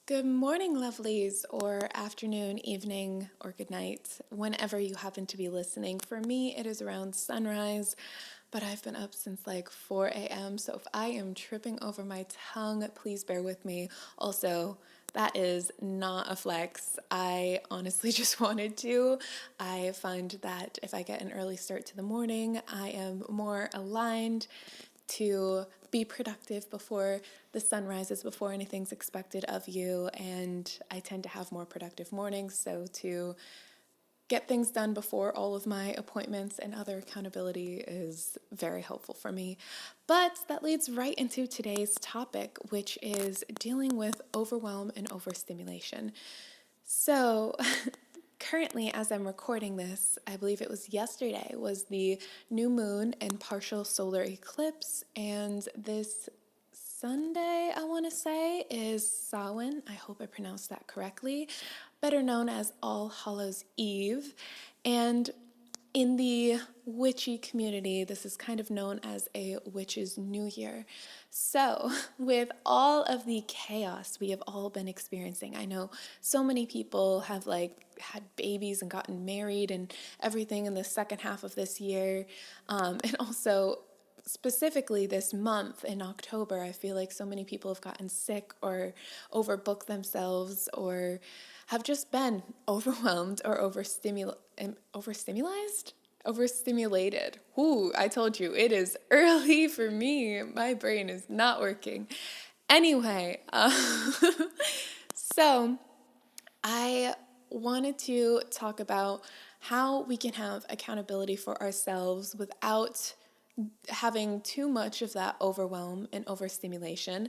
Good morning, lovelies, or afternoon, evening, or good night, whenever you happen to be listening. For me, it is around sunrise, but I've been up since like 4 a.m., so if I am tripping over my tongue, please bear with me. Also, that is not a flex. I honestly just wanted to. I find that if I get an early start to the morning, I am more aligned to be productive before the sun rises, before anything's expected of you, and I tend to have more productive mornings, so to get things done before all of my appointments and other accountability is very helpful for me. But that leads right into today's topic, which is dealing with overwhelm and overstimulation. So currently, as I'm recording this, I believe it was yesterday, was the new moon and partial solar eclipse, and this Sunday, I want to say, is Samhain. I hope I pronounced that correctly, better known as All Hallows Eve. And in the witchy community, this is kind of known as a witch's new year. So, with all of the chaos we have all been experiencing, I know so many people have had babies and gotten married and everything in the second half of this year, and also specifically this month in October, I feel like so many people have gotten sick or overbooked themselves or have just been overwhelmed or overstimulated. Ooh, I told you, it is early for me. My brain is not working. Anyway, so I wanted to talk about how we can have accountability for ourselves without having too much of that overwhelm and overstimulation,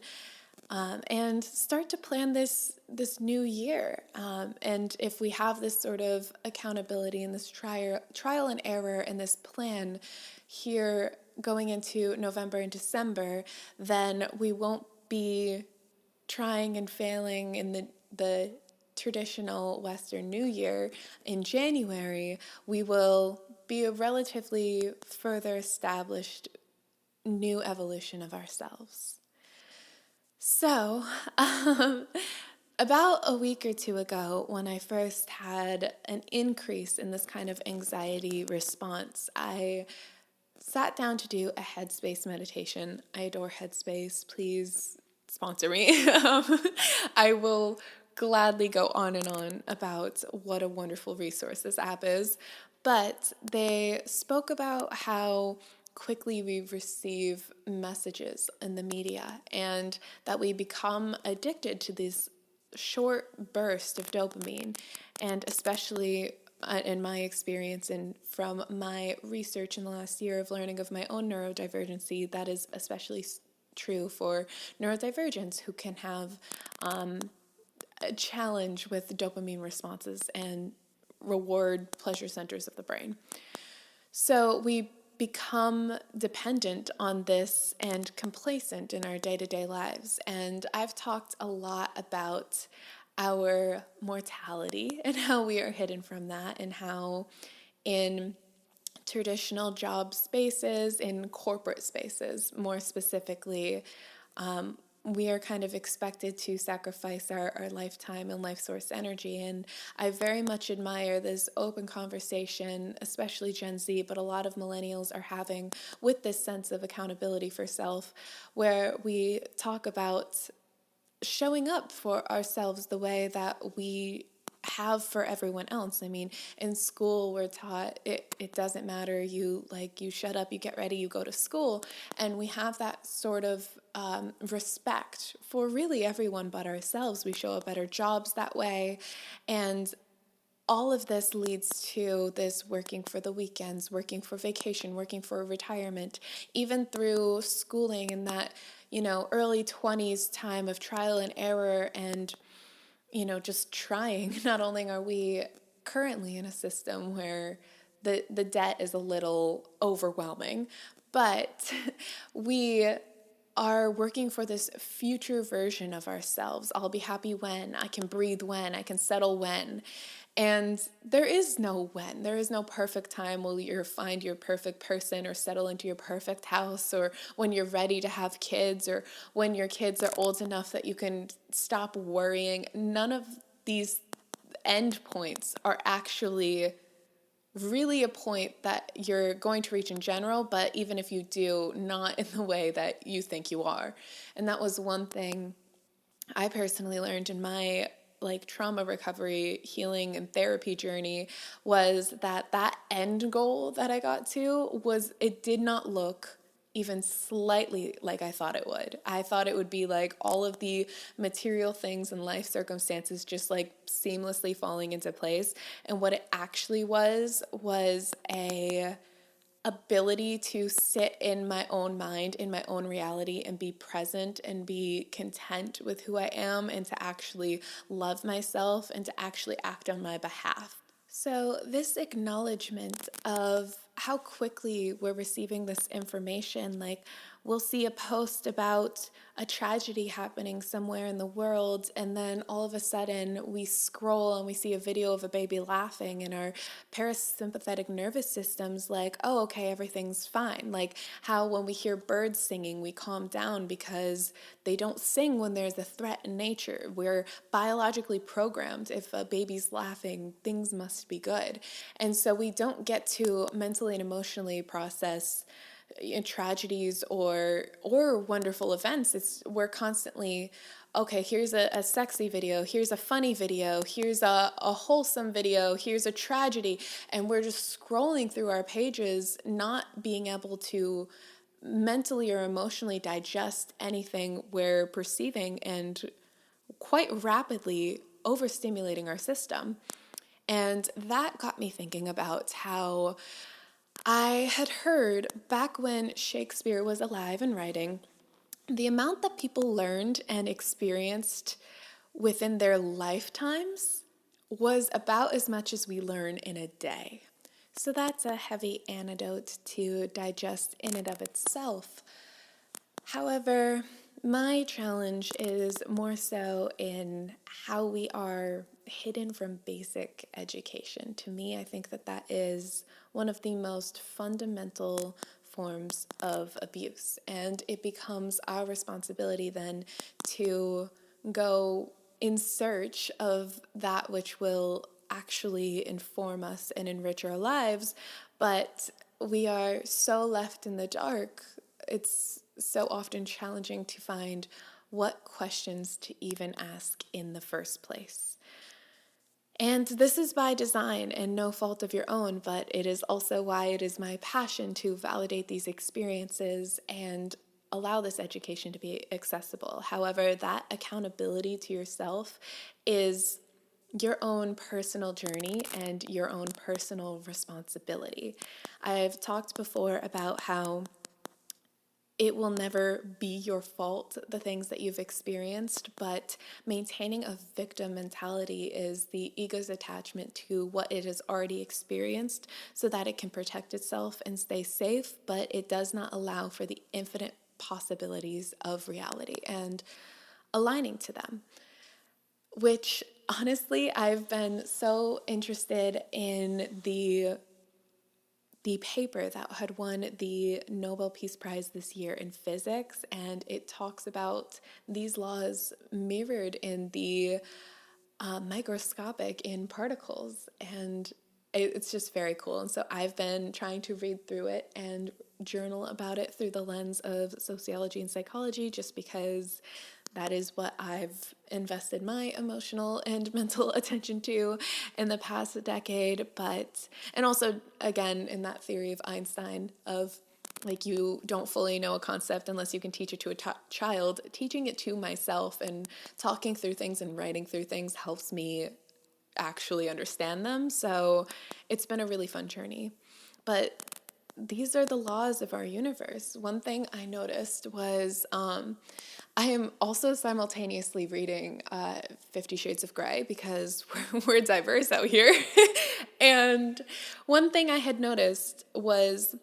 and start to plan this new year. And if we have this sort of accountability and this trial and error and this plan here going into November and December, then we won't be trying and failing in the traditional Western New Year in January. We will be a relatively further established new evolution of ourselves. So, about a week or two ago, when I first had an increase in this kind of anxiety response, I sat down to do a Headspace meditation. I adore Headspace. Please sponsor me. I will gladly go on and on about what a wonderful resource this app is. But they spoke about how quickly we receive messages in the media and that we become addicted to these short bursts of dopamine. And especially in my experience and from my research in the last year of learning of my own neurodivergency, that is especially true for neurodivergents who can have a challenge with dopamine responses and reward pleasure centers of the brain. So we become dependent on this and complacent in our day-to-day lives. And I've talked a lot about our mortality and how we are hidden from that, and how in traditional job spaces, in corporate spaces more specifically, we are kind of expected to sacrifice our lifetime and life source energy. And I very much admire this open conversation, especially Gen Z, but a lot of millennials are having with this sense of accountability for self, where we talk about showing up for ourselves the way that we have for everyone else. I mean, in school we're taught it doesn't matter, you shut up, you get ready, you go to school, and we have that sort of respect for really everyone but ourselves. We show up at our jobs that way, and all of this leads to this working for the weekends, working for vacation, working for retirement, even through schooling in that, early 20s time of trial and error and just trying. Not only are we currently in a system where the debt is a little overwhelming, but we are working for this future version of ourselves. I'll be happy when, I can breathe when, I can settle when. And there is no when. There is no perfect time will you find your perfect person or settle into your perfect house, or when you're ready to have kids, or when your kids are old enough that you can stop worrying. None of these end points are actually really a point that you're going to reach in general, but even if you do, not in the way that you think you are. And that was one thing I personally learned in my trauma recovery, healing, and therapy journey, was that end goal that I got to it did not look even slightly like I thought it would. I thought it would be like all of the material things and life circumstances just like seamlessly falling into place. And what it actually was a ability to sit in my own mind, in my own reality, and be present and be content with who I am, and to actually love myself and to actually act on my behalf. So this acknowledgement of how quickly we're receiving this information, like we'll see a post about a tragedy happening somewhere in the world, and then all of a sudden we scroll and we see a video of a baby laughing, and our parasympathetic nervous system's like, oh, okay, everything's fine. Like how when we hear birds singing, we calm down because they don't sing when there's a threat in nature. We're biologically programmed. If a baby's laughing, things must be good. And so we don't get to mentally and emotionally process tragedies or wonderful events. We're constantly, okay, here's a sexy video, here's a funny video, here's a wholesome video, here's a tragedy, and we're just scrolling through our pages, not being able to mentally or emotionally digest anything we're perceiving, and quite rapidly overstimulating our system. And that got me thinking about how I had heard back when Shakespeare was alive and writing, the amount that people learned and experienced within their lifetimes was about as much as we learn in a day. So that's a heavy antidote to digest in and of itself. However, my challenge is more so in how we are hidden from basic education. To me, I think that is one of the most fundamental forms of abuse, and it becomes our responsibility then to go in search of that which will actually inform us and enrich our lives, but we are so left in the dark. It's so often challenging to find what questions to even ask in the first place. And this is by design and no fault of your own, but it is also why it is my passion to validate these experiences and allow this education to be accessible. However, that accountability to yourself is your own personal journey and your own personal responsibility. I've talked before about how it will never be your fault, the things that you've experienced, but maintaining a victim mentality is the ego's attachment to what it has already experienced so that it can protect itself and stay safe, but it does not allow for the infinite possibilities of reality and aligning to them, which honestly, I've been so interested in the paper that had won the Nobel Peace Prize this year in physics, and it talks about these laws mirrored in the microscopic in particles, and it's just very cool. And so I've been trying to read through it and journal about it through the lens of sociology and psychology, just because that is what I've invested my emotional and mental attention to in the past decade. And also, again, in that theory of Einstein of like you don't fully know a concept unless you can teach it to a child, teaching it to myself and talking through things and writing through things helps me actually understand them. So it's been a really fun journey. But these are the laws of our universe. One thing I noticed was I am also simultaneously reading 50 Shades of Grey because we're diverse out here. And one thing I had noticed was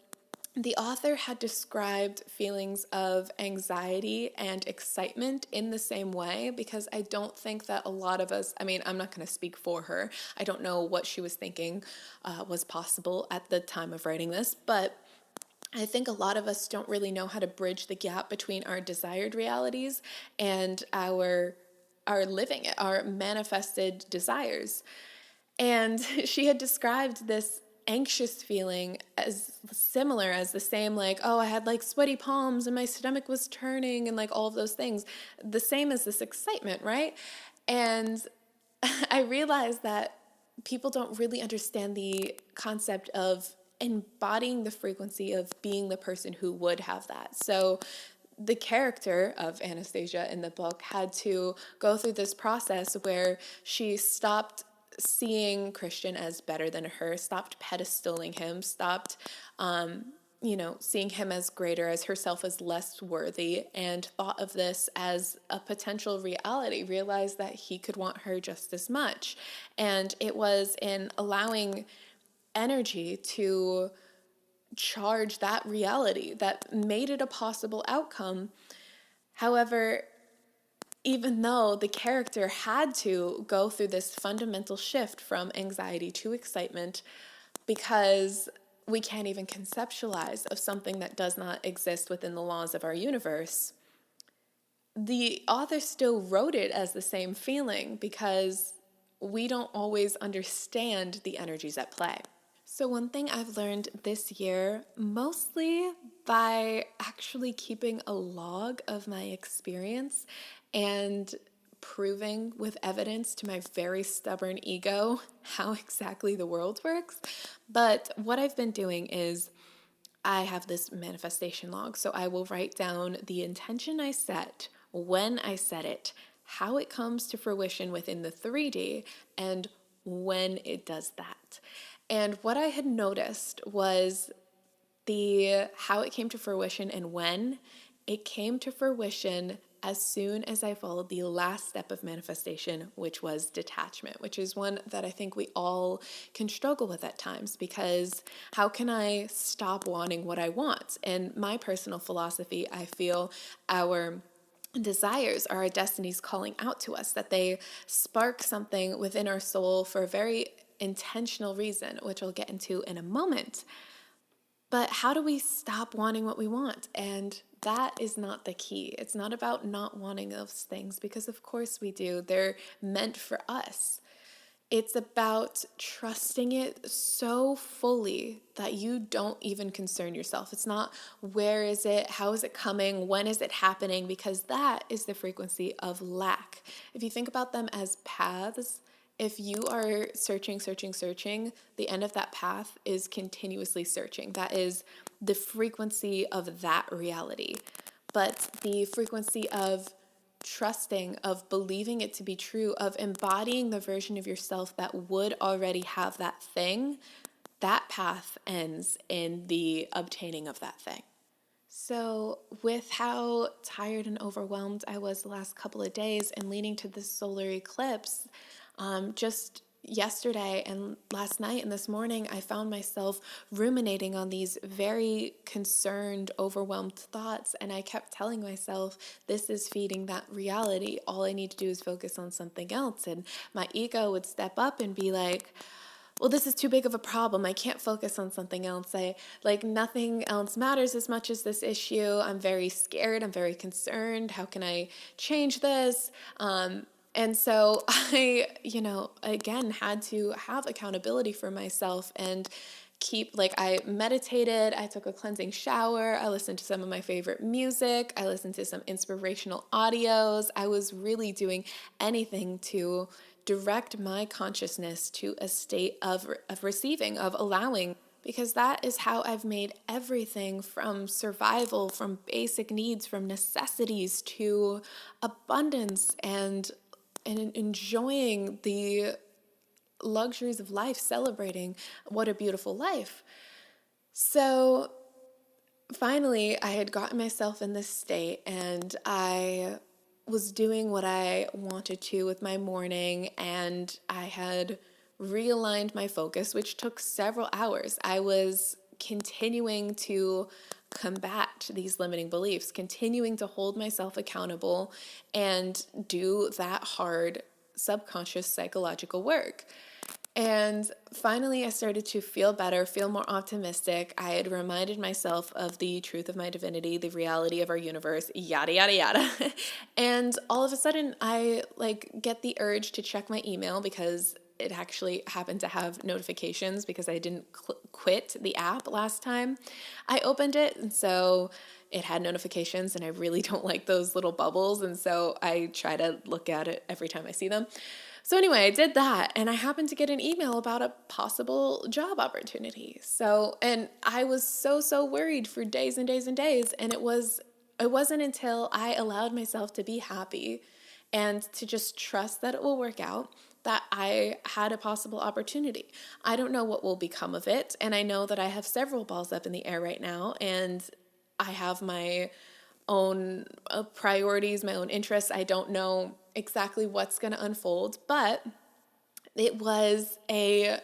the author had described feelings of anxiety and excitement in the same way, because I don't think that a lot of us, I mean, I'm not going to speak for her. I don't know what she was thinking was possible at the time of writing this, but I think a lot of us don't really know how to bridge the gap between our desired realities and our living it, our manifested desires. And she had described this anxious feeling as similar as the same, like, oh, I had like sweaty palms and my stomach was turning and like all of those things, the same as this excitement, right? And I realized that people don't really understand the concept of embodying the frequency of being the person who would have that. So the character of Anastasia in the book had to go through this process where she stopped seeing Christian as better than her, stopped pedestaling him, stopped, seeing him as greater, as herself as less worthy, and thought of this as a potential reality, realized that he could want her just as much. And it was in allowing energy to charge that reality that made it a possible outcome. However, even though the character had to go through this fundamental shift from anxiety to excitement, because we can't even conceptualize of something that does not exist within the laws of our universe, the author still wrote it as the same feeling, because we don't always understand the energies at play. So one thing I've learned this year, mostly by actually keeping a log of my experience and proving with evidence to my very stubborn ego how exactly the world works. But what I've been doing is I have this manifestation log. So I will write down the intention I set, when I set it, how it comes to fruition within the 3D, and when it does that. And what I had noticed was how it came to fruition and when it came to fruition as soon as I followed the last step of manifestation, which was detachment, which is one that I think we all can struggle with at times, because how can I stop wanting what I want? And my personal philosophy, I feel our desires are our destinies calling out to us, that they spark something within our soul for a very intentional reason, which I'll get into in a moment. But how do we stop wanting what we want? And that is not the key. It's not about not wanting those things, because of course we do. They're meant for us. It's about trusting it so fully that you don't even concern yourself. It's not where is it, how is it coming, when is it happening, because that is the frequency of lack. If you think about them as paths, if you are searching, the end of that path is continuously searching. That is the frequency of that reality. But the frequency of trusting, of believing it to be true, of embodying the version of yourself that would already have that thing, that path ends in the obtaining of that thing. So with how tired and overwhelmed I was the last couple of days and leading to this solar eclipse, just yesterday and last night and this morning, I found myself ruminating on these very concerned, overwhelmed thoughts. And I kept telling myself, this is feeding that reality. All I need to do is focus on something else. And my ego would step up and be like, well, this is too big of a problem. I can't focus on something else. Nothing else matters as much as this issue. I'm very scared. I'm very concerned. How can I change this? And so I, again, had to have accountability for myself and I meditated, I took a cleansing shower, I listened to some of my favorite music, I listened to some inspirational audios. I was really doing anything to direct my consciousness to a state of receiving, of allowing, because that is how I've made everything from survival, from basic needs, from necessities to abundance and enjoying the luxuries of life, celebrating what a beautiful life. So finally, I had gotten myself in this state and I was doing what I wanted to with my morning, and I had realigned my focus, which took several hours. I was continuing to combat these limiting beliefs, continuing to hold myself accountable and do that hard subconscious psychological work. And finally, I started to feel better, feel more optimistic. I had reminded myself of the truth of my divinity, the reality of our universe, yada, yada, yada. And all of a sudden, I get the urge to check my email because it actually happened to have notifications because I didn't quit the app last time I opened it. And so it had notifications, and I really don't like those little bubbles. And so I try to look at it every time I see them. So anyway, I did that, and I happened to get an email about a possible job opportunity. And I was so worried for days and days and days, and it wasn't until I allowed myself to be happy and to just trust that it will work out that I had a possible opportunity. I don't know what will become of it, and I know that I have several balls up in the air right now, and I have my own priorities, my own interests. I don't know exactly what's going to unfold, but it was a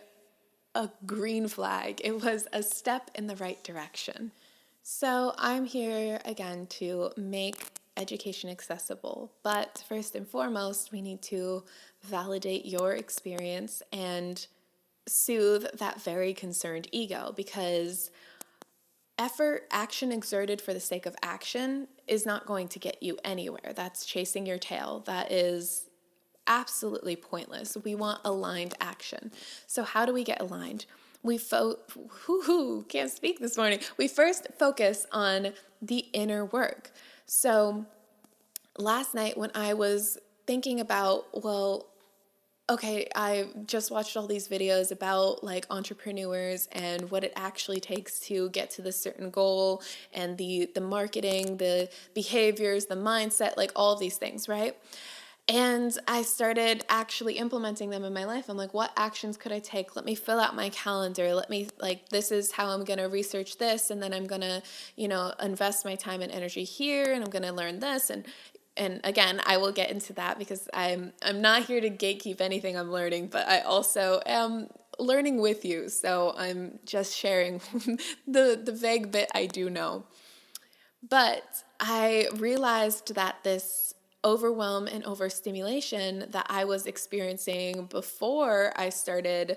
green flag. It was a step in the right direction. So I'm here again to make education accessible, but first and foremost, we need to validate your experience and soothe that very concerned ego, because action exerted for the sake of action is not going to get you anywhere. That's chasing your tail. That is absolutely pointless. We want aligned action. So how do we get aligned? Can't speak this morning. We first focus on the inner work. So last night when I was thinking about, okay, I just watched all these videos about entrepreneurs and what it actually takes to get to this certain goal, and the marketing, the behaviors, the mindset, all of these things, right? And I started actually implementing them in my life. I'm like, what actions could I take? Let me fill out my calendar. Let me, this is how I'm going to research this. And then I'm going to, invest my time and energy here. And I'm going to learn this. And again, I will get into that because I'm not here to gatekeep anything I'm learning, but I also am learning with you. So I'm just sharing the vague bit I do know. But I realized that this overwhelm and overstimulation that I was experiencing before I started,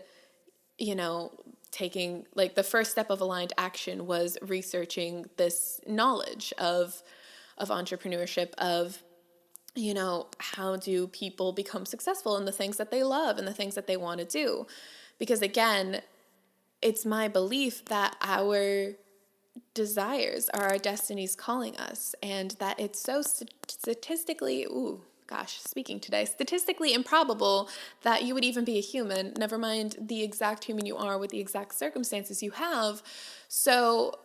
taking the first step of aligned action was researching this knowledge of entrepreneurship, of how do people become successful in the things that they love and the things that they want to do? Because again, it's my belief that our desires are our destinies calling us, and that it's so statistically improbable that you would even be a human, never mind the exact human you are with the exact circumstances you have. So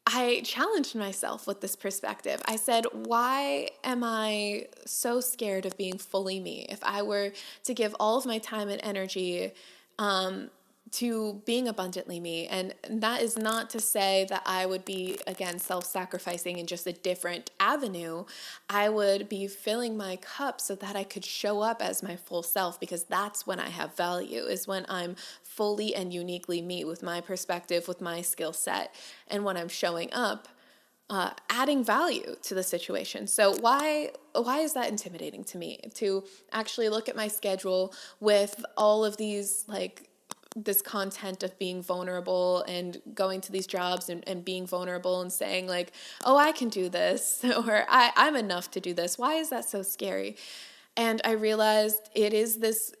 I challenged myself with this perspective. I said, why am I so scared of being fully me? If I were to give all of my time and energy to being abundantly me, and that is not to say that I would be, again, self-sacrificing in just a different avenue. I would be filling my cup so that I could show up as my full self, because that's when I have value, is when I'm fully and uniquely me with my perspective, with my skill set, and when I'm showing up, adding value to the situation. So why is that intimidating to me, to actually look at my schedule with all of these this content of being vulnerable and going to these jobs and being vulnerable and saying oh, I can do this, or I'm enough to do this. Why is that so scary? And I realized it is this,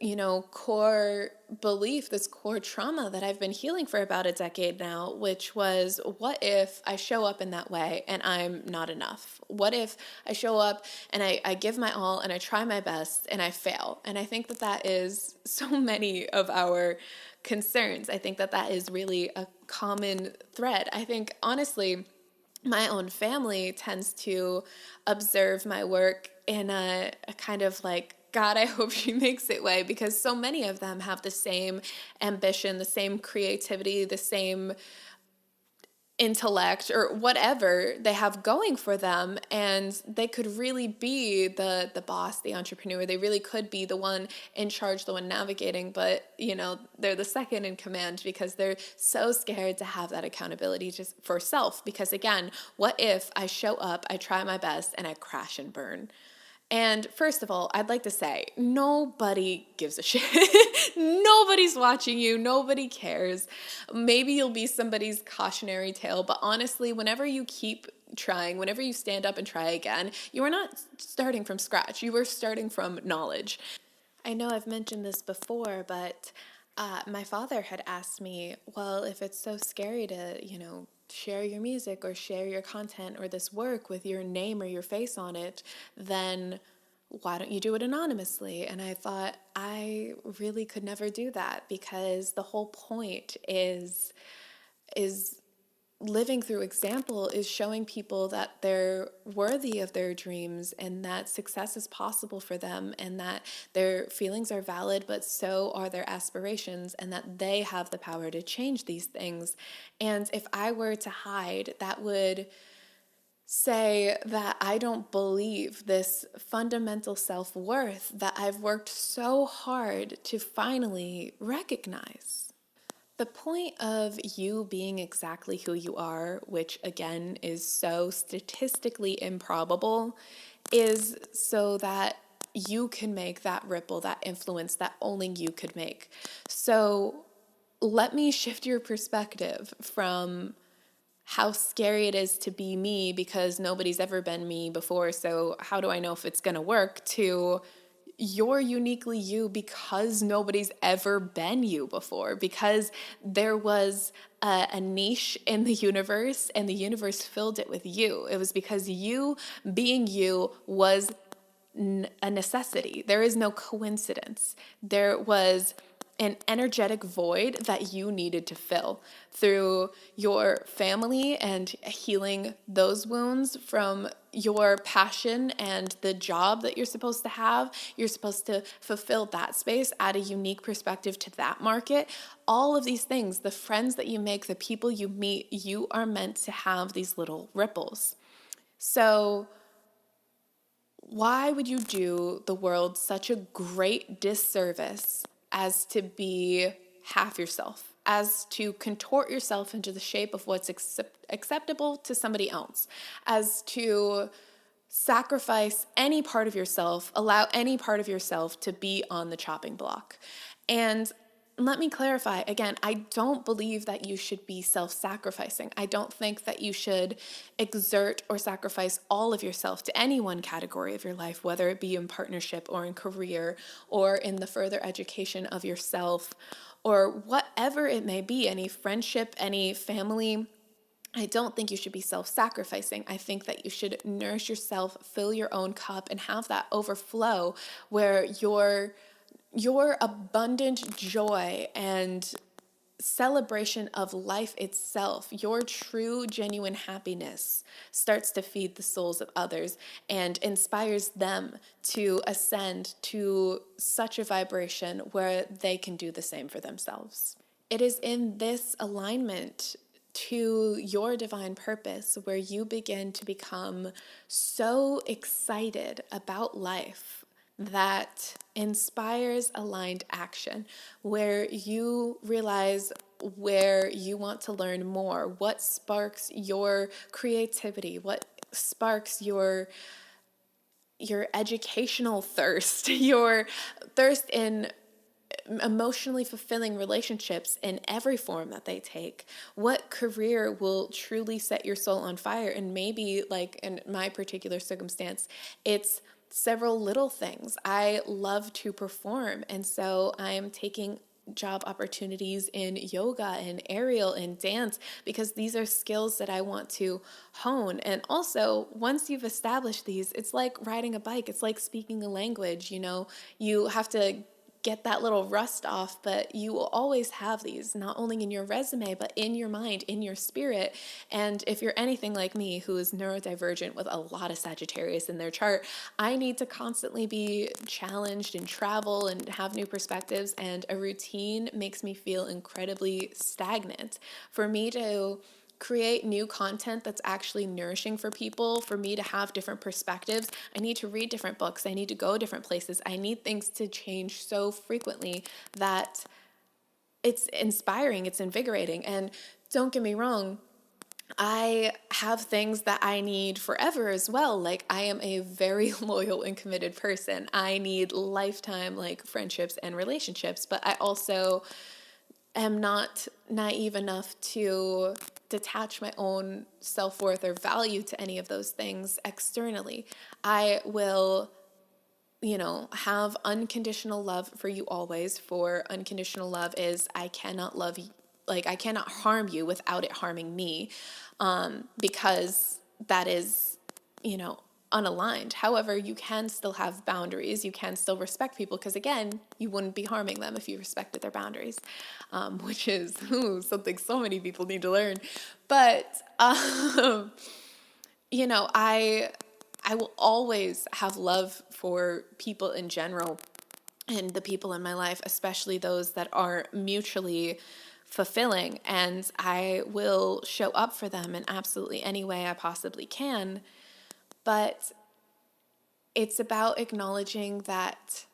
core belief, this core trauma that I've been healing for about a decade now, which was, what if I show up in that way and I'm not enough? What if I show up and I give my all and I try my best and I fail? And I think that is so many of our concerns. I think that is really a common thread. I think, honestly, my own family tends to observe my work in a kind of God, I hope she makes it way, because so many of them have the same ambition, the same creativity, the same intellect or whatever they have going for them, and they could really be the boss, the entrepreneur. They really could be the one in charge, the one navigating, but they're the second in command because they're so scared to have that accountability just for self. Because again, what if I show up, I try my best, and I crash and burn? And first of all, I'd like to say, nobody gives a shit. Nobody's watching you. Nobody cares. Maybe you'll be somebody's cautionary tale, but honestly, whenever you keep trying, whenever you stand up and try again, you are not starting from scratch. You are starting from knowledge. I know I've mentioned this before, but my father had asked me, well, if it's so scary to, share your music or share your content or this work with your name or your face on it, then why don't you do it anonymously? And I thought, I really could never do that, because the whole point is living through example, is showing people that they're worthy of their dreams and that success is possible for them, and that their feelings are valid, but so are their aspirations, and that they have the power to change these things. And if I were to hide, that would say that I don't believe this fundamental self-worth that I've worked so hard to finally recognize. The point of you being exactly who you are, which again is so statistically improbable, is so that you can make that ripple, that influence that only you could make. So let me shift your perspective from how scary it is to be me because nobody's ever been me before, so how do I know if it's going to work, to you're uniquely you because nobody's ever been you before, because there was a niche in the universe and the universe filled it with you. It was because you being you was a necessity. There is no coincidence. There was an energetic void that you needed to fill through your family and healing those wounds, from your passion and the job that you're supposed to have. You're supposed to fulfill that space, add a unique perspective to that market. All of these things, the friends that you make, the people you meet, you are meant to have these little ripples. So why would you do the world such a great disservice as to be half yourself, as to contort yourself into the shape of what's acceptable to somebody else, as to sacrifice any part of yourself, allow any part of yourself to be on the chopping block? And let me clarify again, I don't believe that you should be self-sacrificing. I don't think that you should exert or sacrifice all of yourself to any one category of your life, whether it be in partnership or in career or in the further education of yourself or whatever it may be, any friendship, any family. I don't think you should be self-sacrificing. I think that you should nourish yourself, fill your own cup, and have that overflow where your abundant joy and celebration of life itself, your true, genuine happiness, starts to feed the souls of others and inspires them to ascend to such a vibration where they can do the same for themselves. It is in this alignment to your divine purpose where you begin to become so excited about life that inspires aligned action, where you realize where you want to learn more, what sparks your creativity, what sparks your educational thirst, your thirst in emotionally fulfilling relationships in every form that they take, what career will truly set your soul on fire. And maybe, like in my particular circumstance, it's several little things. I love to perform, and so I'm taking job opportunities in yoga and aerial and dance because these are skills that I want to hone. And also, once you've established these, it's like riding a bike. It's like speaking a language. You have to get that little rust off, but you will always have these, not only in your resume, but in your mind, in your spirit. And if you're anything like me, who is neurodivergent with a lot of Sagittarius in their chart, I need to constantly be challenged and travel and have new perspectives, and a routine makes me feel incredibly stagnant. For me to create new content that's actually nourishing for people, for me to have different perspectives, I need to read different books. I need to go different places. I need things to change so frequently that it's inspiring, it's invigorating. And don't get me wrong, I have things that I need forever as well. Like, I am a very loyal and committed person. I need lifetime like friendships and relationships, but I also am not naive enough to detach my own self-worth or value to any of those things externally. I will, have unconditional love for you always. For unconditional love is I cannot love you, like I cannot harm you without it harming me, because that is, unaligned. However, you can still have boundaries. You can still respect people because, again, you wouldn't be harming them if you respected their boundaries, which is something so many people need to learn. But, I will always have love for people in general, and the people in my life, especially those that are mutually fulfilling. And I will show up for them in absolutely any way I possibly can. But it's about acknowledging that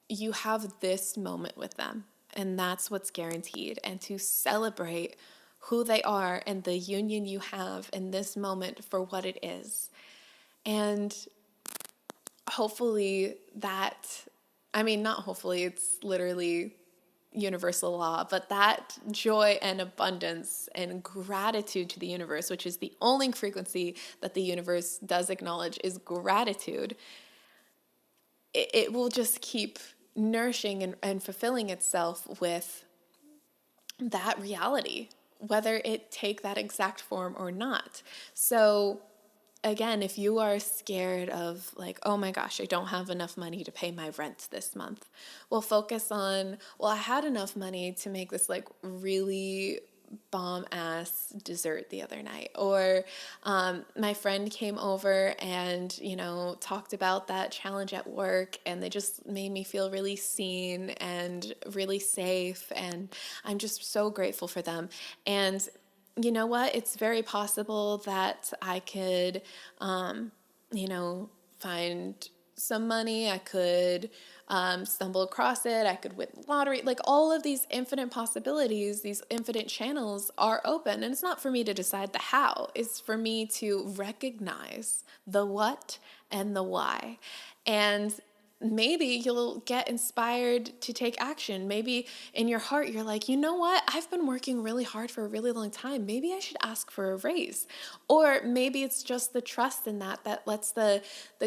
you have this moment with them, and that's what's guaranteed, and to celebrate who they are and the union you have in this moment for what it is. And hopefully not hopefully, it's literally universal law, but that joy and abundance and gratitude to the universe, which is the only frequency that the universe does acknowledge, is gratitude. It will just keep nourishing and fulfilling itself with that reality, whether it take that exact form or not. So again, if you are scared of like, oh my gosh, I don't have enough money to pay my rent this month, well, focus on, I had enough money to make this like really bomb ass dessert the other night. Or my friend came over and, talked about that challenge at work, and they just made me feel really seen and really safe. And I'm just so grateful for them. And you know what? It's very possible that I could, find some money. I could stumble across it. I could win the lottery. Like, all of these infinite possibilities, these infinite channels are open. And it's not for me to decide the how. It's for me to recognize the what and the why. And maybe you'll get inspired to take action. Maybe in your heart, you're like, you know what? I've been working really hard for a really long time. Maybe I should ask for a raise. Or maybe it's just the trust in that lets the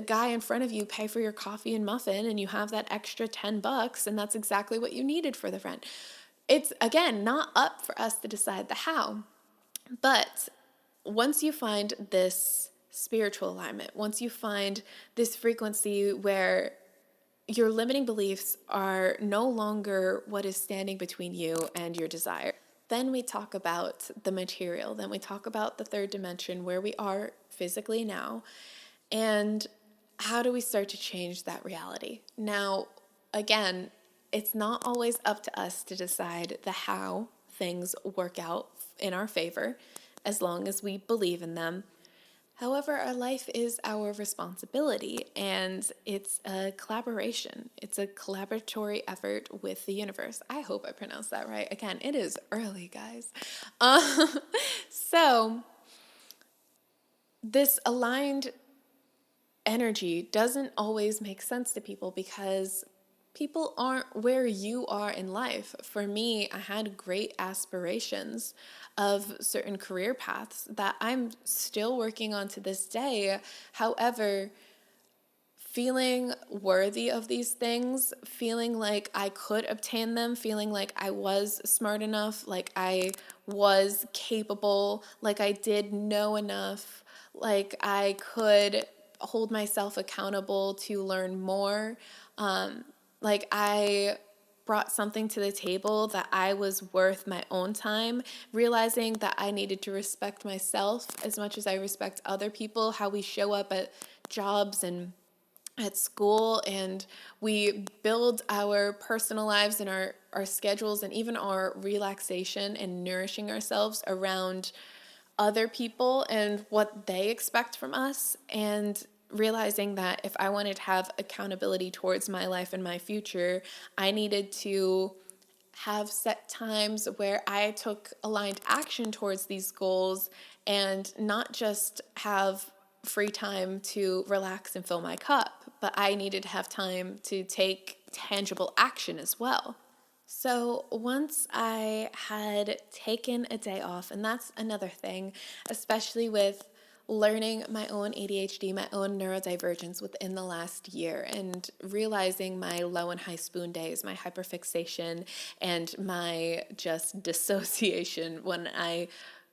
guy in front of you pay for your coffee and muffin, and you have that extra $10, and that's exactly what you needed for the rent. It's, again, not up for us to decide the how. But once you find this spiritual alignment, once you find this frequency where your limiting beliefs are no longer what is standing between you and your desire, then we talk about the material. Then we talk about the third dimension, where we are physically now, and how do we start to change that reality? Now, again, it's not always up to us to decide the how things work out in our favor, as long as we believe in them. However, our life is our responsibility, and it's a collaboration. It's a collaboratory effort with the universe. I hope I pronounced that right. Again, it is early, guys. So this aligned energy doesn't always make sense to people, because people aren't where you are in life. For me, I had great aspirations of certain career paths that I'm still working on to this day. However, feeling worthy of these things, feeling like I could obtain them, feeling like I was smart enough, like I was capable, like I did know enough, like I could hold myself accountable to learn more, like I brought something to the table, that I was worth my own time, realizing that I needed to respect myself as much as I respect other people, how we show up at jobs and at school, and we build our personal lives and our schedules and even our relaxation and nourishing ourselves around other people and what they expect from us, and realizing that if I wanted to have accountability towards my life and my future, I needed to have set times where I took aligned action towards these goals and not just have free time to relax and fill my cup, but I needed to have time to take tangible action as well. So once I had taken a day off, and that's another thing, especially with learning my own ADHD, my own neurodivergence within the last year, and realizing my low and high spoon days, my hyperfixation, and my just dissociation when I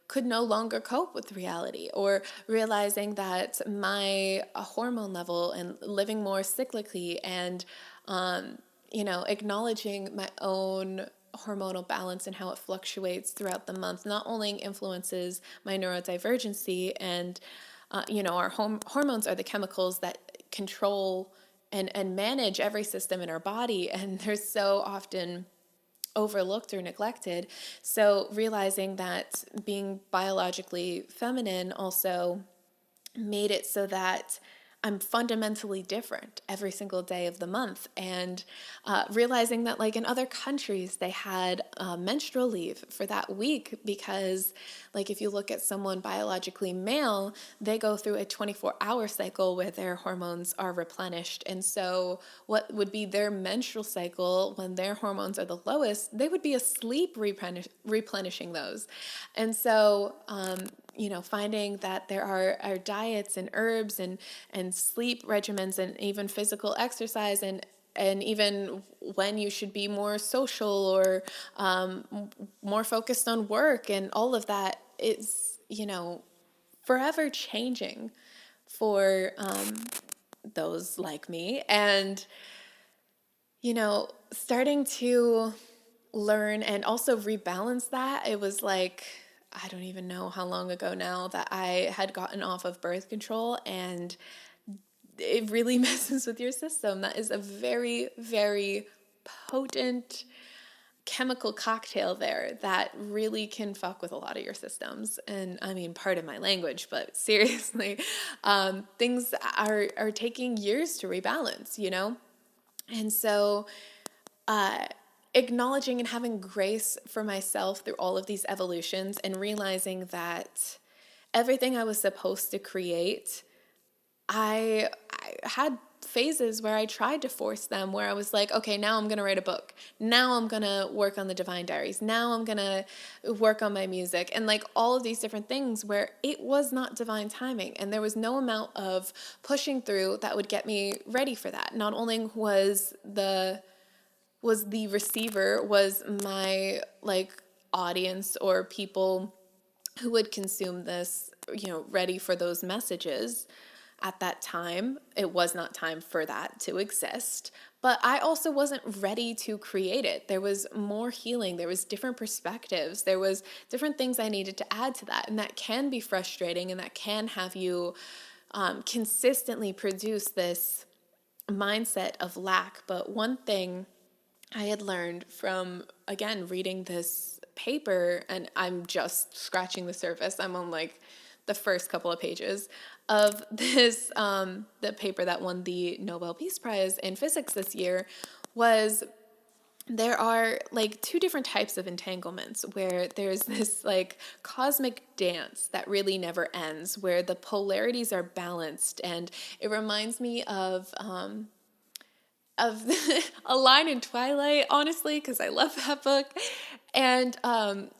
could no longer cope with reality, or realizing that my hormone level and living more cyclically and acknowledging my own hormonal balance and how it fluctuates throughout the month not only influences my neurodivergency and, our hormones are the chemicals that control and manage every system in our body, and they're so often overlooked or neglected. So realizing that being biologically feminine also made it so that I'm fundamentally different every single day of the month, and realizing that like in other countries they had menstrual leave for that week because like if you look at someone biologically male, they go through a 24-hour cycle where their hormones are replenished, and so what would be their menstrual cycle when their hormones are the lowest, they would be asleep replenishing those. And so finding that there are diets and herbs and sleep regimens and even physical exercise and even when you should be more social or more focused on work, and all of that is, forever changing for those like me. And, starting to learn and also rebalance that, it was like, I don't even know how long ago now that I had gotten off of birth control, and it really messes with your system. That is a very, very potent chemical cocktail there that really can fuck with a lot of your systems. And I mean, pardon my language, but seriously, things are taking years to rebalance, And so, acknowledging and having grace for myself through all of these evolutions and realizing that everything I was supposed to create, I had phases where I tried to force them, where I was like, okay, now I'm going to write a book. Now I'm going to work on the Divine Diaries. Now I'm going to work on my music, and like all of these different things where it was not divine timing. And there was no amount of pushing through that would get me ready for that. Not only was the receiver, was my like audience or people who would consume this, ready for those messages at that time. It was not time for that to exist, but I also wasn't ready to create it. There was more healing. There was different perspectives. There was different things I needed to add to that. And that can be frustrating, and that can have you consistently produce this mindset of lack. But one thing I had learned from, again, reading this paper, and I'm just scratching the surface. I'm on like the first couple of pages of this, the paper that won the Nobel Peace Prize in physics this year, was there are like two different types of entanglements, where there's this like cosmic dance that really never ends, where the polarities are balanced. And it reminds me of a line in Twilight, honestly, because I love that book. And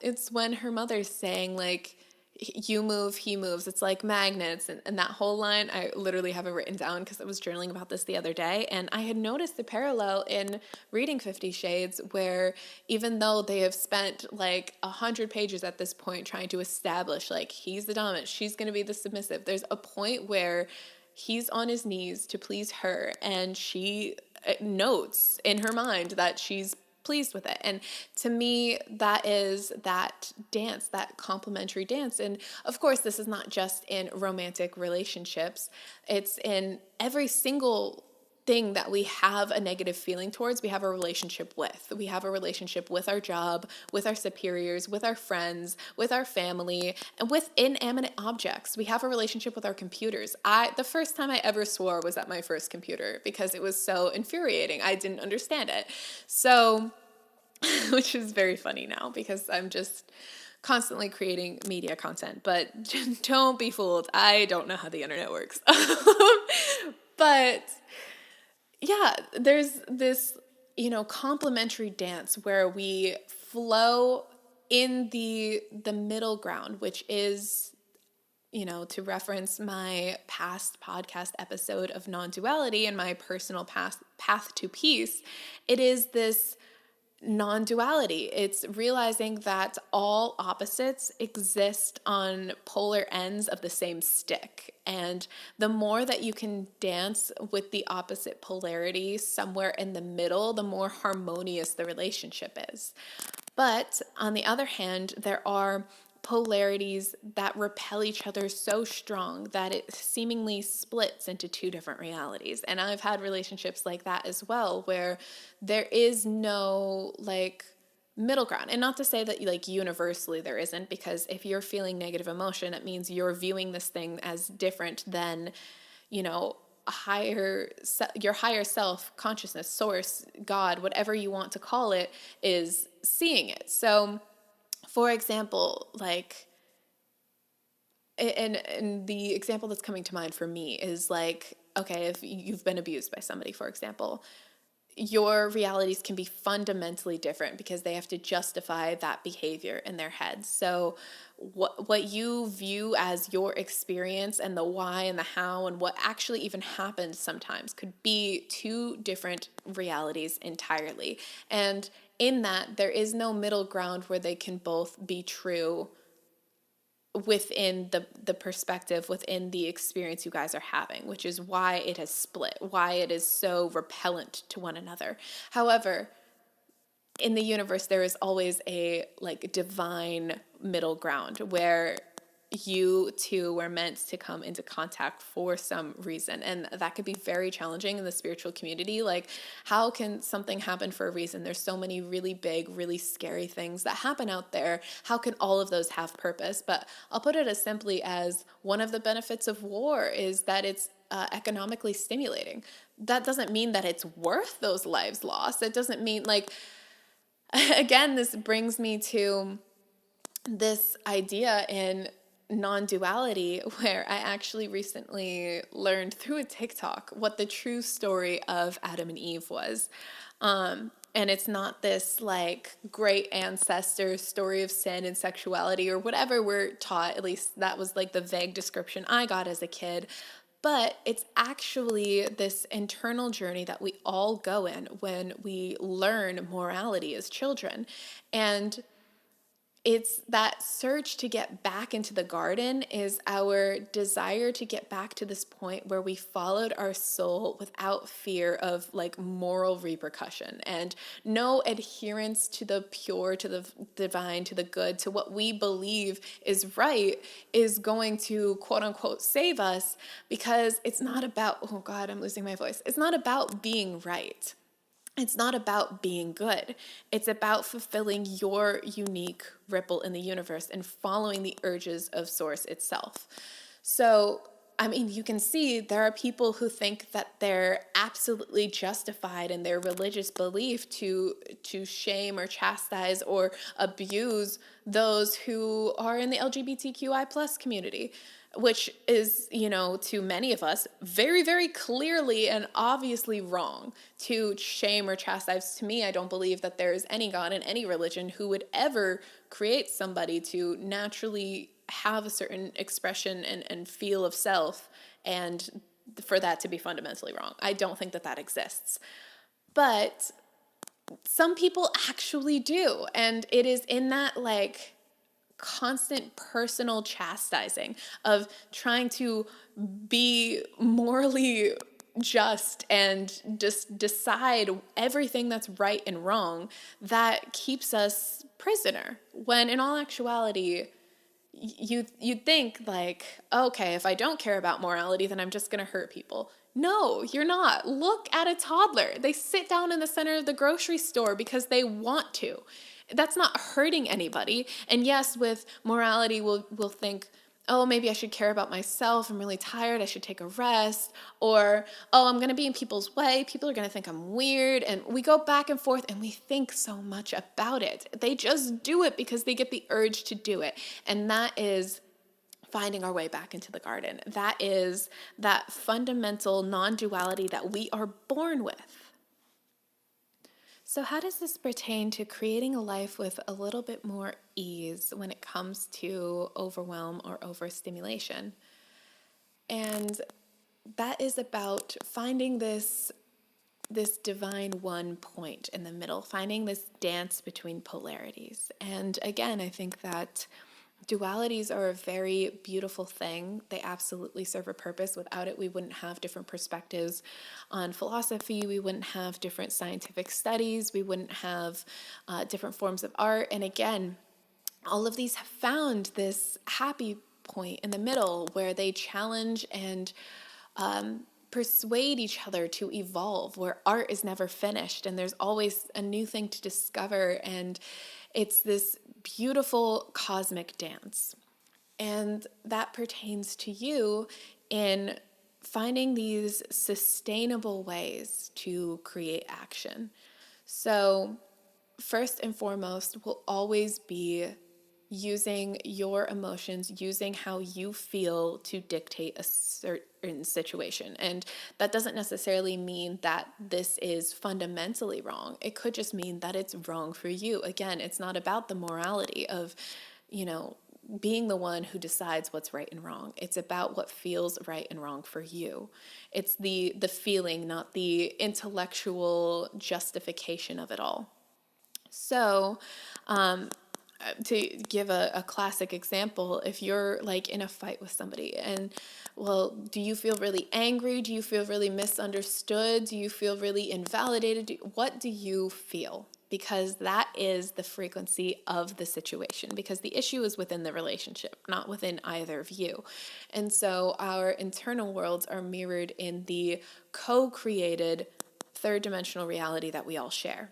it's when her mother's saying, like, you move, he moves. It's like magnets. And that whole line, I literally have it written down because I was journaling about this the other day. And I had noticed the parallel in reading 50 Shades, where even though they have spent like 100 pages at this point trying to establish, like, he's the dominant, she's going to be the submissive, there's a point where he's on his knees to please her, and she notes in her mind that she's pleased with it. And to me, that is that dance, that complementary dance. And of course, this is not just in romantic relationships. It's in every single thing that we have a negative feeling towards, we have a relationship with. We have a relationship with our job, with our superiors, with our friends, with our family, and with inanimate objects. We have a relationship with our computers. The first time I ever swore was at my first computer because it was so infuriating. I didn't understand it. So, which is very funny now because I'm just constantly creating media content, but don't be fooled. I don't know how the internet works. But yeah, there's this, complementary dance where we flow in the middle ground, which is, to reference my past podcast episode of non-duality and my personal path to peace, it is this non-duality. It's realizing that all opposites exist on polar ends of the same stick. And the more that you can dance with the opposite polarity somewhere in the middle, the more harmonious the relationship is. But on the other hand, there are polarities that repel each other so strong that it seemingly splits into two different realities. And I've had relationships like that as well, where there is no middle ground. And not to say that universally there isn't, because if you're feeling negative emotion, it means you're viewing this thing as different than, your higher self, consciousness, source, God, whatever you want to call it, is seeing it. So for example, and the example that's coming to mind for me is okay, if you've been abused by somebody, for example, your realities can be fundamentally different because they have to justify that behavior in their heads. So what you view as your experience and the why and the how and what actually even happened sometimes could be two different realities entirely. And in that, there is no middle ground where they can both be true within the perspective, within the experience you guys are having, which is why it has split, why it is so repellent to one another. However, in the universe, there is always a divine middle ground where you two were meant to come into contact for some reason. And that could be very challenging in the spiritual community. How can something happen for a reason? There's so many really big, really scary things that happen out there. How can all of those have purpose? But I'll put it as simply as one of the benefits of war is that it's economically stimulating. That doesn't mean that it's worth those lives lost. It doesn't mean again, this brings me to this idea in non-duality, where I actually recently learned through a TikTok what the true story of Adam and Eve was. And it's not this great ancestor story of sin and sexuality or whatever we're taught. At least that was the vague description I got as a kid. But it's actually this internal journey that we all go in when we learn morality as children. And it's that search to get back into the garden is our desire to get back to this point where we followed our soul without fear of moral repercussion and no adherence to the pure, to the divine, to the good, to what we believe is right is going to quote unquote save us, because it's not about, oh God, I'm losing my voice. It's not about being right. It's not about being good. It's about fulfilling your unique ripple in the universe and following the urges of Source itself. So, you can see there are people who think that they're absolutely justified in their religious belief to shame or chastise or abuse those who are in the LGBTQI plus community, which is, to many of us, very, very clearly and obviously wrong to shame or chastise. To me, I don't believe that there is any God in any religion who would ever create somebody to naturally have a certain expression and feel of self, and for that to be fundamentally wrong. I don't think that exists. But some people actually do, and it is in that constant personal chastising of trying to be morally just and just decide everything that's right and wrong that keeps us prisoner, when in all actuality you'd think okay, if I don't care about morality, then I'm just going to hurt people. No, you're not. Look at a toddler. They sit down in the center of the grocery store because they want to. That's not hurting anybody. And yes, with morality, we'll think, oh, maybe I should care about myself. I'm really tired. I should take a rest. Or, oh, I'm going to be in people's way. People are going to think I'm weird. And we go back and forth and we think so much about it. They just do it because they get the urge to do it. And that is finding our way back into the garden. That is that fundamental non-duality that we are born with. So how does this pertain to creating a life with a little bit more ease when it comes to overwhelm or overstimulation? And that is about finding this divine one point in the middle, finding this dance between polarities. And again, I think that dualities are a very beautiful thing. They absolutely serve a purpose. Without it, we wouldn't have different perspectives on philosophy. We wouldn't have different scientific studies. We wouldn't have different forms of art. And again, all of these have found this happy point in the middle where they challenge and persuade each other to evolve, where art is never finished and there's always a new thing to discover. And it's this beautiful cosmic dance. And that pertains to you in finding these sustainable ways to create action. So first and foremost will always be using your emotions, using how you feel to dictate a certain situation. And that doesn't necessarily mean that this is fundamentally wrong. It could just mean that it's wrong for you. Again, it's not about the morality of, being the one who decides what's right and wrong. It's about what feels right and wrong for you. It's the feeling, not the intellectual justification of it all. So, to give a classic example, if you're like in a fight with somebody and, well, do you feel really angry? Do you feel really misunderstood? Do you feel really invalidated? What do you feel? Because that is the frequency of the situation, because the issue is within the relationship, not within either of you. And so our internal worlds are mirrored in the co-created third dimensional reality that we all share.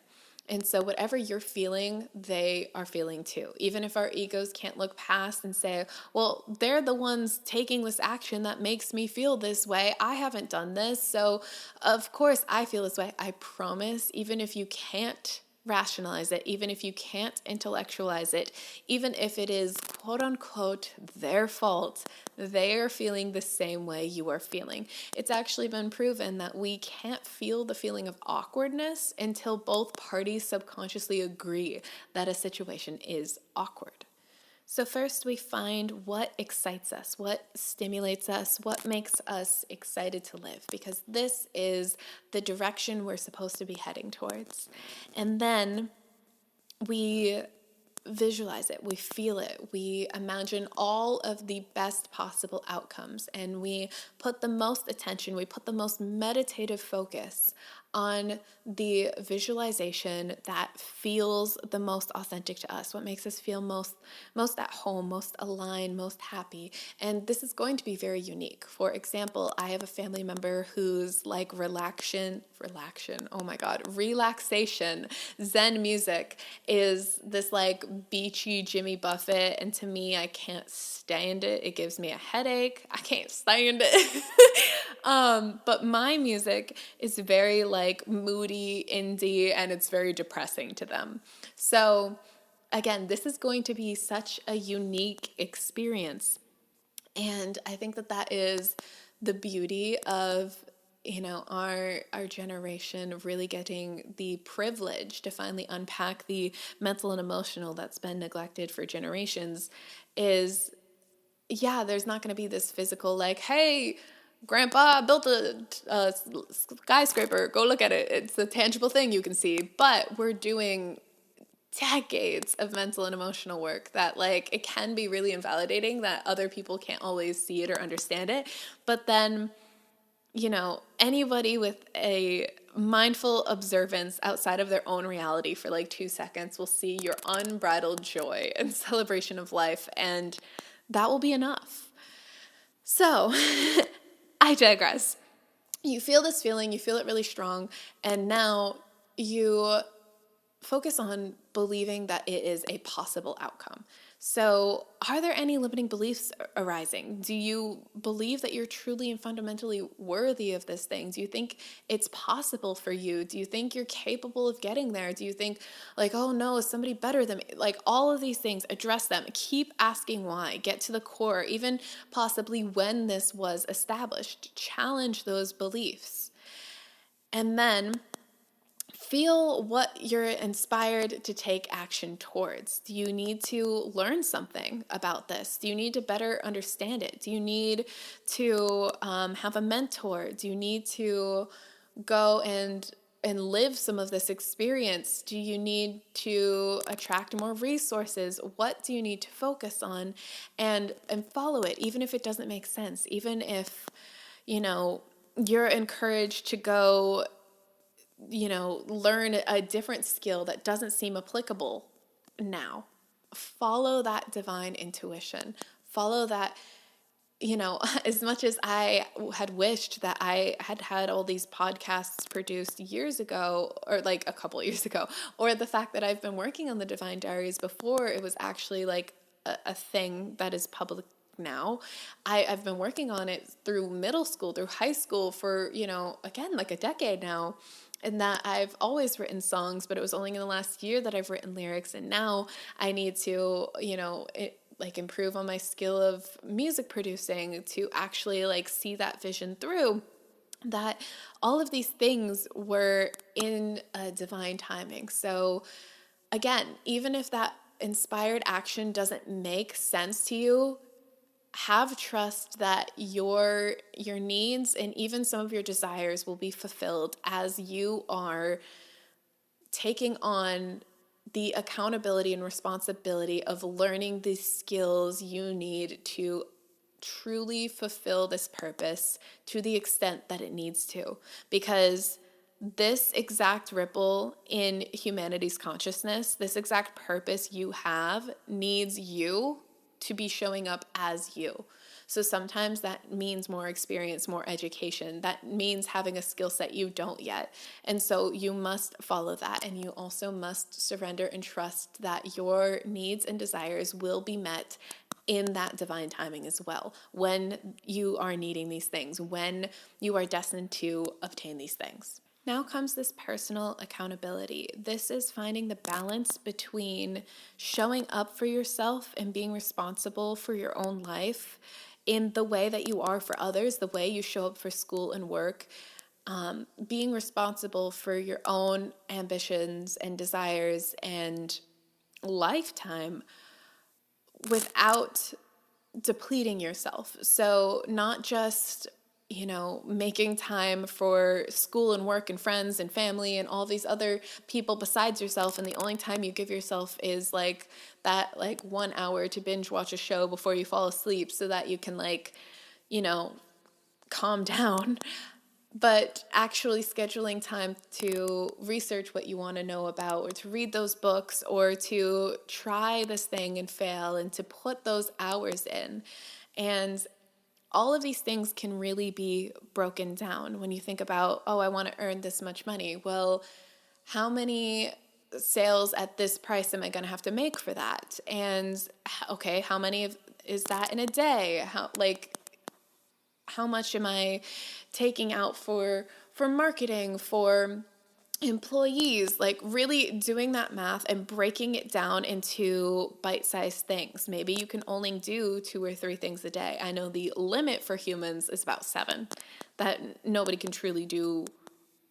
And so whatever you're feeling, they are feeling too. Even if our egos can't look past and say, well, they're the ones taking this action that makes me feel this way. I haven't done this, so of course I feel this way. I promise, even if you can't rationalize it, even if you can't intellectualize it, even if it is quote unquote their fault, they are feeling the same way you are feeling. It's actually been proven that we can't feel the feeling of awkwardness until both parties subconsciously agree that a situation is awkward. So first we find what excites us, what stimulates us, what makes us excited to live, because this is the direction we're supposed to be heading towards. And then we visualize it, we feel it, we imagine all of the best possible outcomes, and we put the most attention, we put the most meditative focus on the visualization that feels the most authentic to us, what makes us feel most at home, most aligned, most happy. And this is going to be very unique. For example, I have a family member who's like relaxation, Zen music is this like beachy Jimmy Buffett, and to me, I can't stand it. It gives me a headache. I can't stand it. But my music is very like moody, indie, and it's very depressing to them. So again, this is going to be such a unique experience. And I think that is the beauty of our generation really getting the privilege to finally unpack the mental and emotional that's been neglected for generations is, there's not going to be this physical like, hey, Grandpa built a skyscraper, go look at it. It's a tangible thing you can see. But we're doing decades of mental and emotional work that like it can be really invalidating that other people can't always see it or understand it. But then anybody with a mindful observance outside of their own reality for like 2 seconds will see your unbridled joy and celebration of life, and that will be enough. So, I digress. you feel this feeling, you feel it really strong, and now you focus on believing that it is a possible outcome. So, are there any limiting beliefs arising? Do you believe that you're truly and fundamentally worthy of this thing? Do you think it's possible for you? Do you think you're capable of getting there? Do you think, like, oh no, is somebody better than me? Like, all of these things, address them. Keep asking why. Get to the core, even possibly when this was established. Challenge those beliefs. And then feel what you're inspired to take action towards. Do you need to learn something about this? Do you need to better understand it? Do you need to have a mentor? Do you need to go and live some of this experience? Do you need to attract more resources? What do you need to focus on? And follow it, even if it doesn't make sense, even if, you're encouraged to go learn a different skill that doesn't seem applicable now. Follow that divine intuition. Follow that, as much as I had wished that I had all these podcasts produced years ago, or like a couple years ago, or the fact that I've been working on the Divine Diaries before it was actually like a thing that is public now. I've been working on it through middle school, through high school for, again, like a decade now. And that I've always written songs, but it was only in the last year that I've written lyrics. And now I need to, improve on my skill of music producing to actually see that vision through. That all of these things were in a divine timing. So again, even if that inspired action doesn't make sense to you, have trust that your needs and even some of your desires will be fulfilled as you are taking on the accountability and responsibility of learning the skills you need to truly fulfill this purpose to the extent that it needs to. Because this exact ripple in humanity's consciousness, this exact purpose you have, needs you to be showing up as you. So sometimes that means more experience, more education. That means having a skill set you don't yet. And so you must follow that. And you also must surrender and trust that your needs and desires will be met in that divine timing as well. When you are needing these things, when you are destined to obtain these things. Now comes this personal accountability. This is finding the balance between showing up for yourself and being responsible for your own life in the way that you are for others, the way you show up for school and work, being responsible for your own ambitions and desires and lifetime without depleting yourself. So not just making time for school and work and friends and family and all these other people besides yourself. And the only time you give yourself is that 1 hour to binge watch a show before you fall asleep so that you can calm down. But actually scheduling time to research what you want to know about, or to read those books, or to try this thing and fail, and to put those hours in. And all of these things can really be broken down when you think about, I want to earn this much money. Well, how many sales at this price am I going to have to make for that? And okay, how many is that in a day? How much am I taking out for marketing, for employees? Really doing that math and breaking it down into bite-sized things. Maybe you can only do 2 or 3 things a day. I know the limit for humans is about 7, that nobody can truly do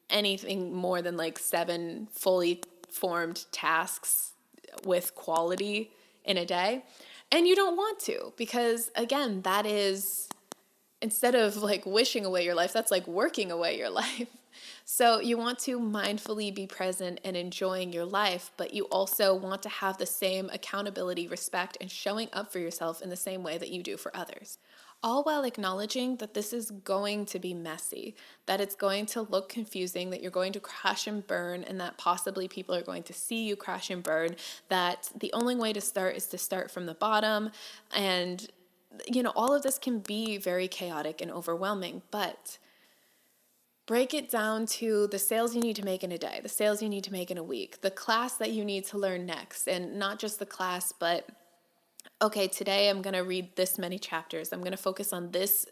anything more than 7 fully formed tasks with quality in a day. And you don't want to, because again, that is, instead of wishing away your life, that's working away your life. So you want to mindfully be present and enjoying your life, but you also want to have the same accountability, respect, and showing up for yourself in the same way that you do for others. All while acknowledging that this is going to be messy, that it's going to look confusing, that you're going to crash and burn, and that possibly people are going to see you crash and burn, that the only way to start is to start from the bottom. And, all of this can be very chaotic and overwhelming, but break it down to the sales you need to make in a day, the sales you need to make in a week, the class that you need to learn next, and not just the class, but okay, today I'm going to read this many chapters. I'm going to focus on this,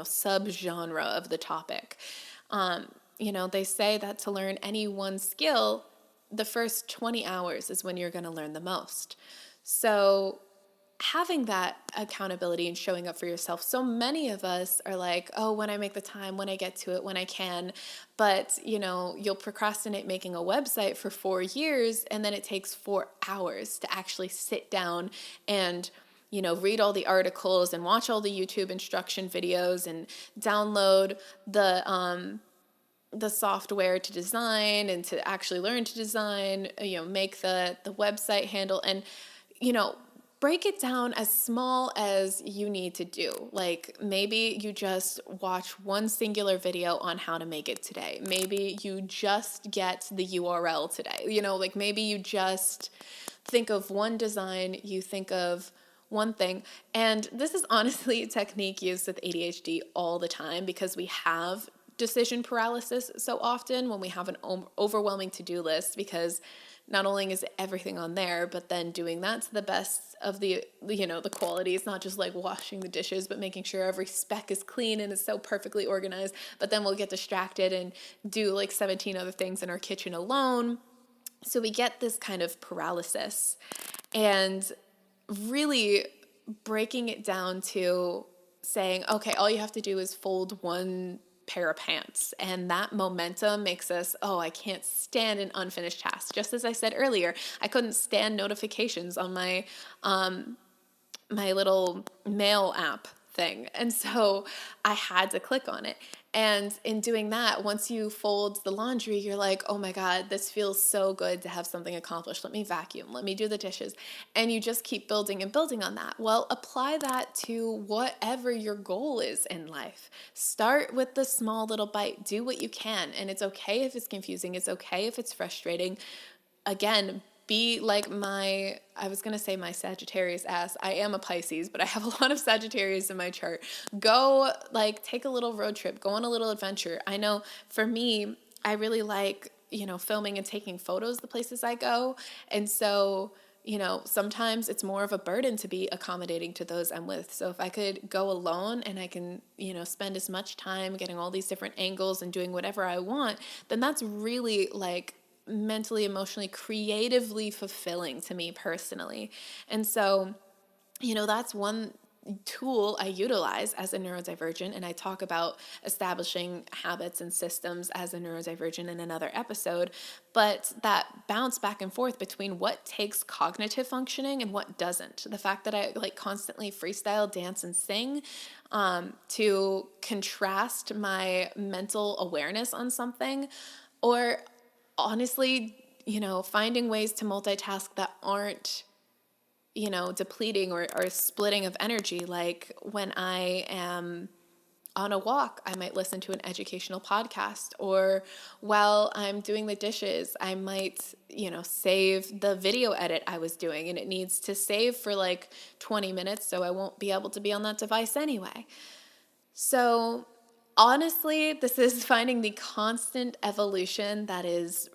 sub-genre of the topic. They say that to learn any one skill, the first 20 hours is when you're going to learn the most. So having that accountability and showing up for yourself. So many of us are like, oh, when I make the time, when I get to it, when I can. But, you'll procrastinate making a website for 4 years, and then it takes 4 hours to actually sit down and, read all the articles and watch all the YouTube instruction videos and download the software to design and to actually learn to design, make the website handle and, break it down as small as you need to do. Like maybe you just watch one singular video on how to make it today. Maybe you just get the URL today. Like maybe you just think of one design, you think of one thing. And this is honestly a technique used with ADHD all the time because we have decision paralysis so often when we have an overwhelming to-do list, because not only is everything on there, but then doing that to the best of the quality. It's not just like washing the dishes, but making sure every speck is clean and is so perfectly organized. But then we'll get distracted and do like 17 other things in our kitchen alone. So we get this kind of paralysis, and really breaking it down to saying, okay, all you have to do is fold one pair of pants, and that momentum makes us, I can't stand an unfinished task. Just as I said earlier, I couldn't stand notifications on my my little mail app thing, and so I had to click on it. And in doing that, once you fold the laundry, you're like, oh my God, this feels so good to have something accomplished. Let me vacuum, let me do the dishes. And you just keep building and building on that. Well, apply that to whatever your goal is in life. Start with the small little bite. Do what you can. And it's okay if it's confusing. It's okay if it's frustrating. Again, be like my Sagittarius ass. I am a Pisces, but I have a lot of Sagittarius in my chart. Go take a little road trip, go on a little adventure. I know for me, I really like, filming and taking photos the places I go. And so, sometimes it's more of a burden to be accommodating to those I'm with. So if I could go alone and I can, spend as much time getting all these different angles and doing whatever I want, then that's really mentally, emotionally, creatively fulfilling to me personally. And so, that's one tool I utilize as a neurodivergent, and I talk about establishing habits and systems as a neurodivergent in another episode. But that bounce back and forth between what takes cognitive functioning and what doesn't. The fact that I constantly freestyle, dance, and sing to contrast my mental awareness on something, or honestly, finding ways to multitask that aren't, depleting or splitting of energy. Like when I am on a walk, I might listen to an educational podcast, or while I'm doing the dishes, I might, save the video edit I was doing, and it needs to save for 20 minutes, so I won't be able to be on that device anyway. So honestly, this is finding the constant evolution that is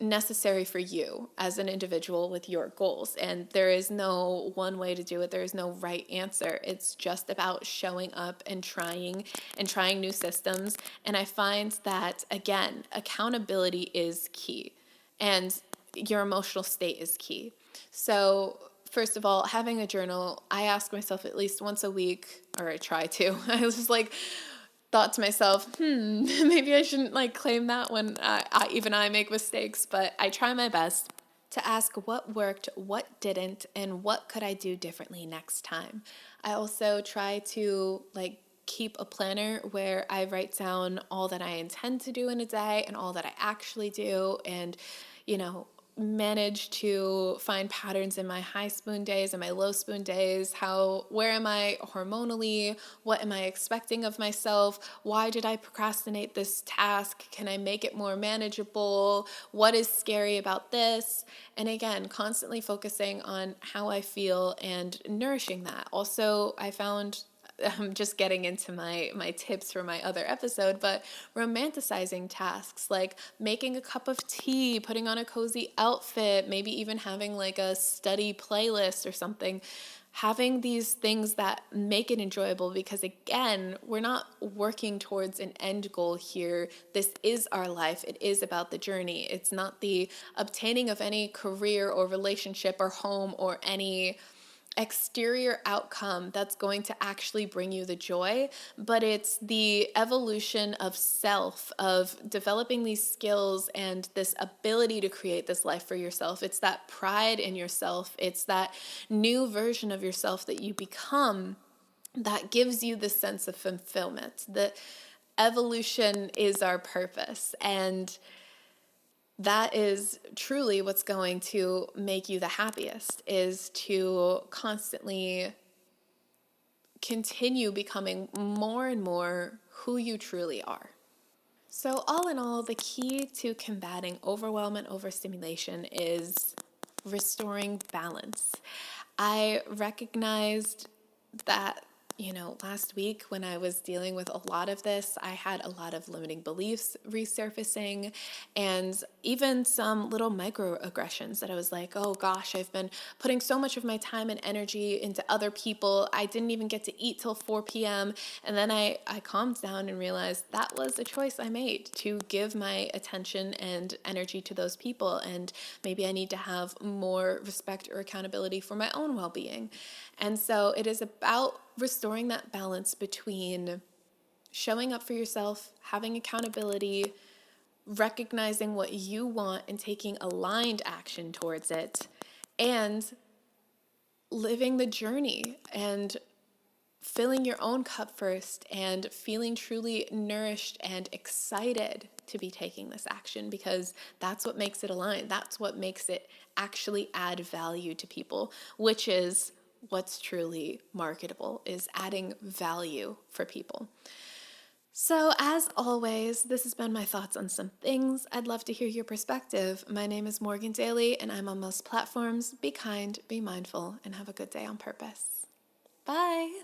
necessary for you as an individual with your goals. And there is no one way to do it. There is no right answer. It's just about showing up and trying new systems. And I find that, again, accountability is key, and your emotional state is key. So first of all, having a journal, I ask myself at least once a week, or I try to. I was just thought to myself, maybe I shouldn't claim that when I make mistakes, but I try my best to ask what worked, what didn't, and what could I do differently next time. I also try to keep a planner where I write down all that I intend to do in a day and all that I actually do, and manage to find patterns in my high spoon days and my low spoon days. Where am I hormonally? What am I expecting of myself? Why did I procrastinate this task? Can I make it more manageable? What is scary about this? And again, constantly focusing on how I feel and nourishing that. Also, I found I'm just getting into my tips for my other episode, but romanticizing tasks like making a cup of tea, putting on a cozy outfit, maybe even having like a study playlist or something. Having these things that make it enjoyable, because again, we're not working towards an end goal here. This is our life. It is about the journey. It's not the obtaining of any career or relationship or home or any exterior outcome that's going to actually bring you the joy, but it's the evolution of self, of developing these skills and this ability to create this life for yourself. It's that pride in yourself. It's that new version of yourself that you become that gives you this sense of fulfillment. The evolution is our purpose, and that is truly what's going to make you the happiest, is to constantly continue becoming more and more who you truly are. So all in all, the key to combating overwhelm and overstimulation is restoring balance. I recognized that last week when I was dealing with a lot of this, I had a lot of limiting beliefs resurfacing and even some little microaggressions that I was like, oh gosh, I've been putting so much of my time and energy into other people. I didn't even get to eat till 4 p.m. And then I calmed down and realized that was a choice I made to give my attention and energy to those people. And maybe I need to have more respect or accountability for my own well-being. And so it is about restoring that balance between showing up for yourself, having accountability, recognizing what you want and taking aligned action towards it, and living the journey and filling your own cup first and feeling truly nourished and excited to be taking this action, because that's what makes it align. That's what makes it actually add value to people, which is what's truly marketable, is adding value for people. So as always, this has been my thoughts on some things. I'd love to hear your perspective. My name is Morgan Daley, and I'm on most platforms. Be kind, be mindful, and have a good day on purpose. Bye.